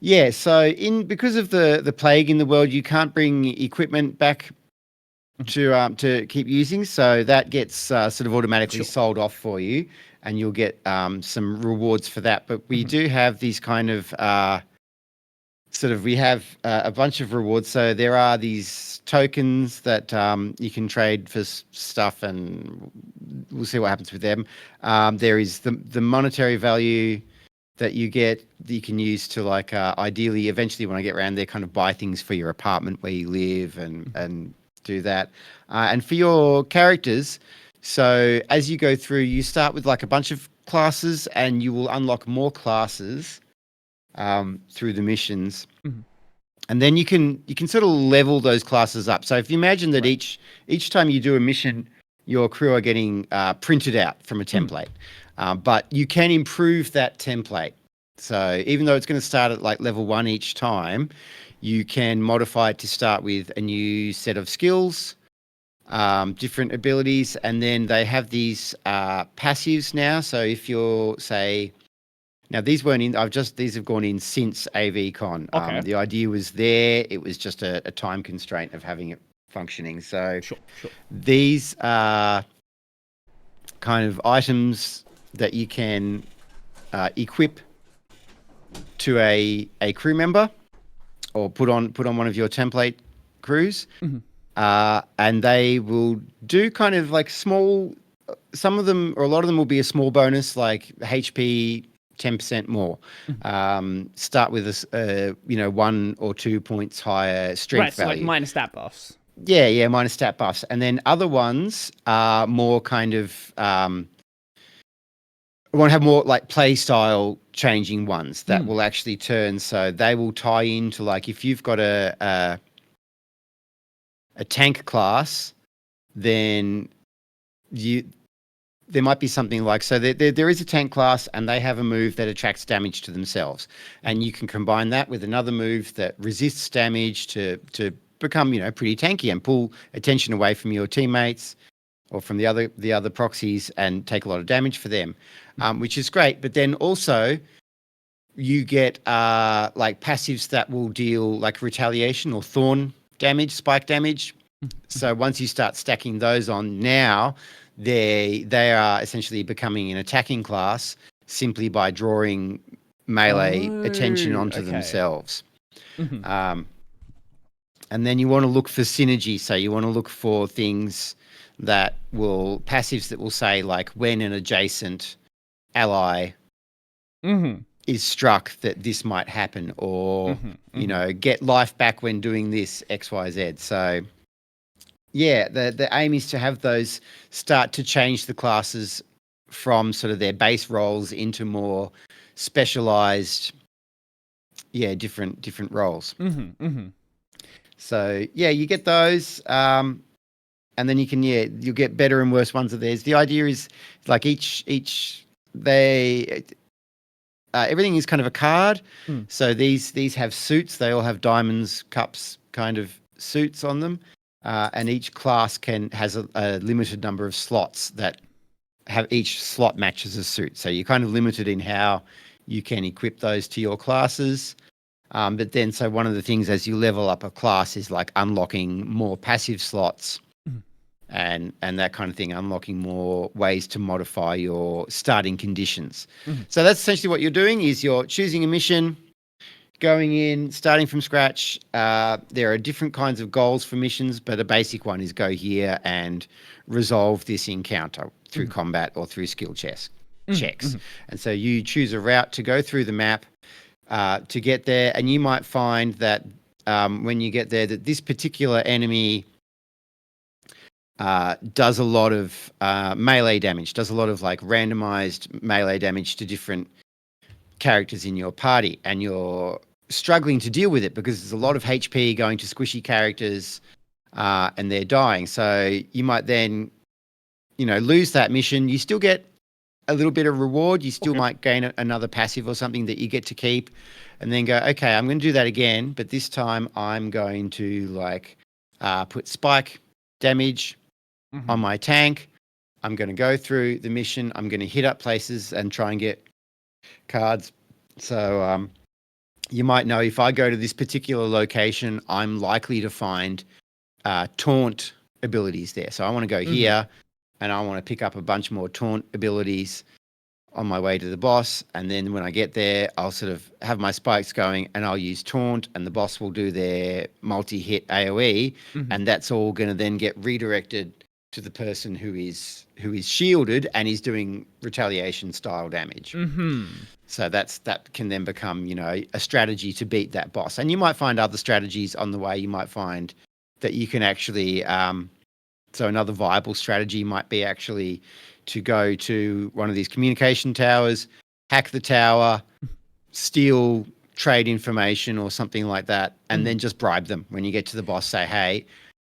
Yeah, so because of the plague in the world, you can't bring equipment back to keep using, so that gets sort of automatically Sure. sold off for you, and you'll get some rewards for that. But we do have these kind of we have a bunch of rewards. So there are these tokens that you can trade for stuff, and we'll see what happens with them. There is the monetary value that you get that you can use to ideally eventually when I get around there kind of buy things for your apartment where you live and do that. And for your characters, so as you go through, you start with like a bunch of classes and you will unlock more classes through the missions. Mhm. And then you can sort of level those classes up. So if you imagine that Right. each time you do a mission, your crew are getting printed out from a template, but you can improve that template. So even though it's going to start at like level 1 each time, you can modify it to start with a new set of skills, different abilities, and then they have these passives now. So if you're say now these weren't in. These have gone in since AVCon. Okay. The idea was there. It was just a time constraint of having it functioning. So Sure. Sure. these are kind of items that you can equip to a crew member or put on one of your template crews, and they will do kind of like small. Some of them or a lot of them will be a small bonus, like HP 10% more. Start with a 1 or 2 points higher strength Right. So like value. minus stat buffs. Yeah, minus stat buffs. And then other ones are more kind of want to have more like play style changing ones that will actually turn. So they will tie into like if you've got a tank class, then there might be something like so there is a tank class and they have a move that attracts damage to themselves, and you can combine that with another move that resists damage to become pretty tanky and pull attention away from your teammates or from the other proxies and take a lot of damage for them, which is great. But then also you get like passives that will deal like retaliation or thorn damage, spike damage. So once you start stacking those on now, they are essentially becoming an attacking class simply by drawing melee attention onto Okay. themselves. And then you want to look for synergy. So you want to look for things that will passives that will say like when an adjacent ally is struck that this might happen, or get life back when doing this XYZ. So yeah, the aim is to have those start to change the classes from sort of their base roles into more specialized, different roles. So yeah, you get those, and then you'll get better and worse ones of theirs. The idea is like everything is kind of a card. So these have suits. They all have diamonds, cups, kind of suits on them. And each class has a limited number of slots that have each slot matches a suit. So you're kind of limited in how you can equip those to your classes. But then, so one of the things as you level up a class is like unlocking more passive slots and that kind of thing, unlocking more ways to modify your starting conditions. So that's essentially what you're doing is you're choosing a mission, going in, starting from scratch. There are different kinds of goals for missions, but a basic one is go here and resolve this encounter through combat or through skill checks. And so you choose a route to go through the map to get there, and you might find that when you get there that this particular enemy does a lot of melee damage, does a lot of like randomized melee damage to different characters in your party, and you're struggling to deal with it because there's a lot of HP going to squishy characters and they're dying. So you might then, lose that mission. You still get a little bit of reward. You still might gain another passive or something that you get to keep, and then go, okay, I'm going to do that again, but this time I'm going to like put spike damage on my tank. I'm going to go through the mission. I'm going to hit up places and try and get cards. So you might know if I go to this particular location, I'm likely to find taunt abilities there. So I want to go here and I want to pick up a bunch more taunt abilities on my way to the boss. And then when I get there, I'll sort of have my spikes going and I'll use taunt and the boss will do their multi-hit AoE. And that's all going to then get redirected to the person who is shielded and is doing retaliation style damage. So that can then become, a strategy to beat that boss. And you might find other strategies on the way. You might find that you can actually, so another viable strategy might be actually to go to one of these communication towers, hack the tower, steal trade information or something like that, and then just bribe them when you get to the boss. Say, hey,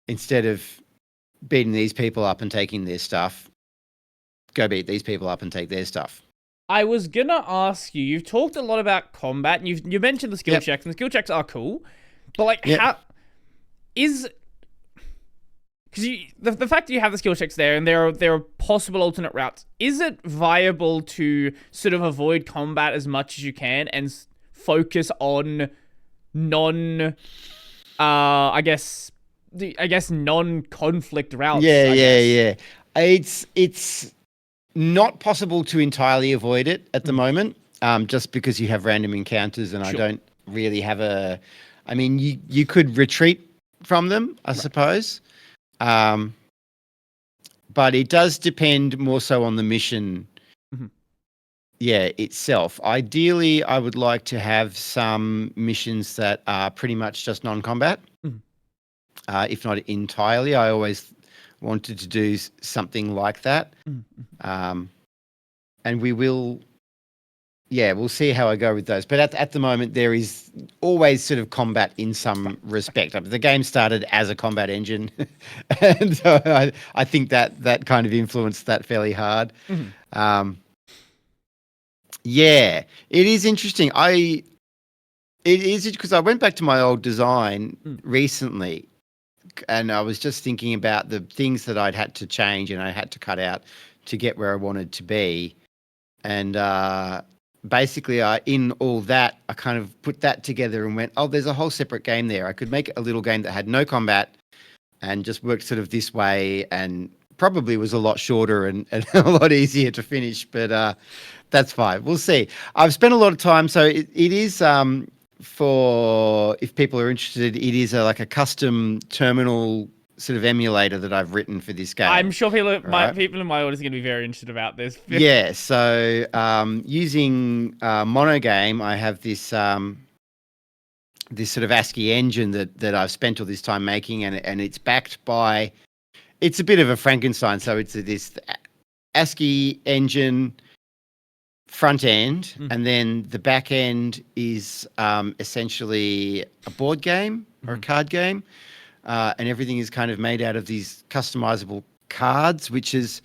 instead of beating these people up and taking their stuff, go beat these people up and take their stuff. I was gonna ask you, you've talked a lot about combat, and you mentioned the skill checks, and the skill checks are cool, but like how is... Because the fact that you have the skill checks there and there are possible alternate routes, is it viable to sort of avoid combat as much as you can and focus on non-conflict routes? Yeah. It's not possible to entirely avoid it at the moment, just because you have random encounters and I don't really have a... I mean, you could retreat from them, I suppose. But it does depend more so on the mission itself. Ideally, I would like to have some missions that are pretty much just non-combat, if not entirely. I always wanted to do something like that. And we will... we'll see how I go with those. But at the moment, there is always sort of combat in some respect. I mean, the game started as a combat engine, and so I think that kind of influenced that fairly hard. It is interesting. It is because I went back to my old design recently, and I was just thinking about the things that I'd had to change and I had to cut out to get where I wanted to be. And basically, in all that, I kind of put that together and went, oh, there's a whole separate game there. I could make a little game that had no combat and just worked sort of this way and probably was a lot shorter and a lot easier to finish. But that's fine. We'll see. I've spent a lot of time. So it is, for if people are interested, it is like a custom terminal sort of emulator that I've written for this game. I'm sure people in my audience are going to be very interested about this. Yeah, so using Monogame, I have this this sort of Ascii engine that I've spent all this time making, and it's backed by... It's a bit of a Frankenstein, so it's this Ascii engine front end, and then the back end is essentially a board game or a card game. And everything is kind of made out of these customizable cards, which is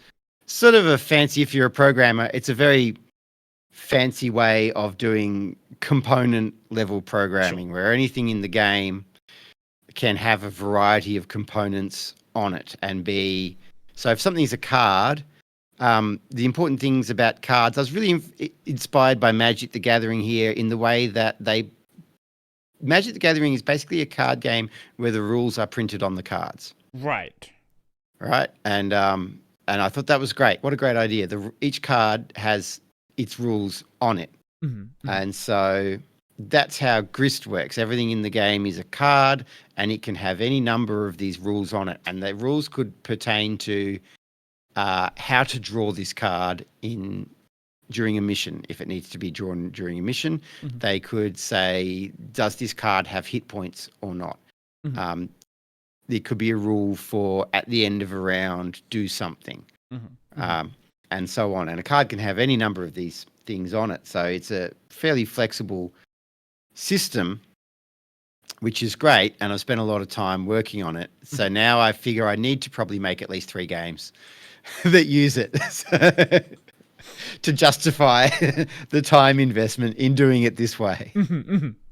sort of a fancy... If you're a programmer, it's a very fancy way of doing component level programming, where anything in the game can have a variety of components on it and be... So if something's a card, the important things about cards... I was really inspired by Magic the Gathering here in the way that Magic the Gathering is basically a card game where the rules are printed on the cards. Right. And I thought that was great. What a great idea. Each card has its rules on it. And so that's how Grist works. Everything in the game is a card and it can have any number of these rules on it. And the rules could pertain to how to draw this card during a mission. If it needs to be drawn during a mission, they could say, does this card have hit points or not? There could be a rule for at the end of a round, do something, and so on. And a card can have any number of these things on it. So it's a fairly flexible system, which is great. And I've spent a lot of time working on it. So now I figure I need to probably make at least 3 games that use it. To justify the time investment in doing it this way.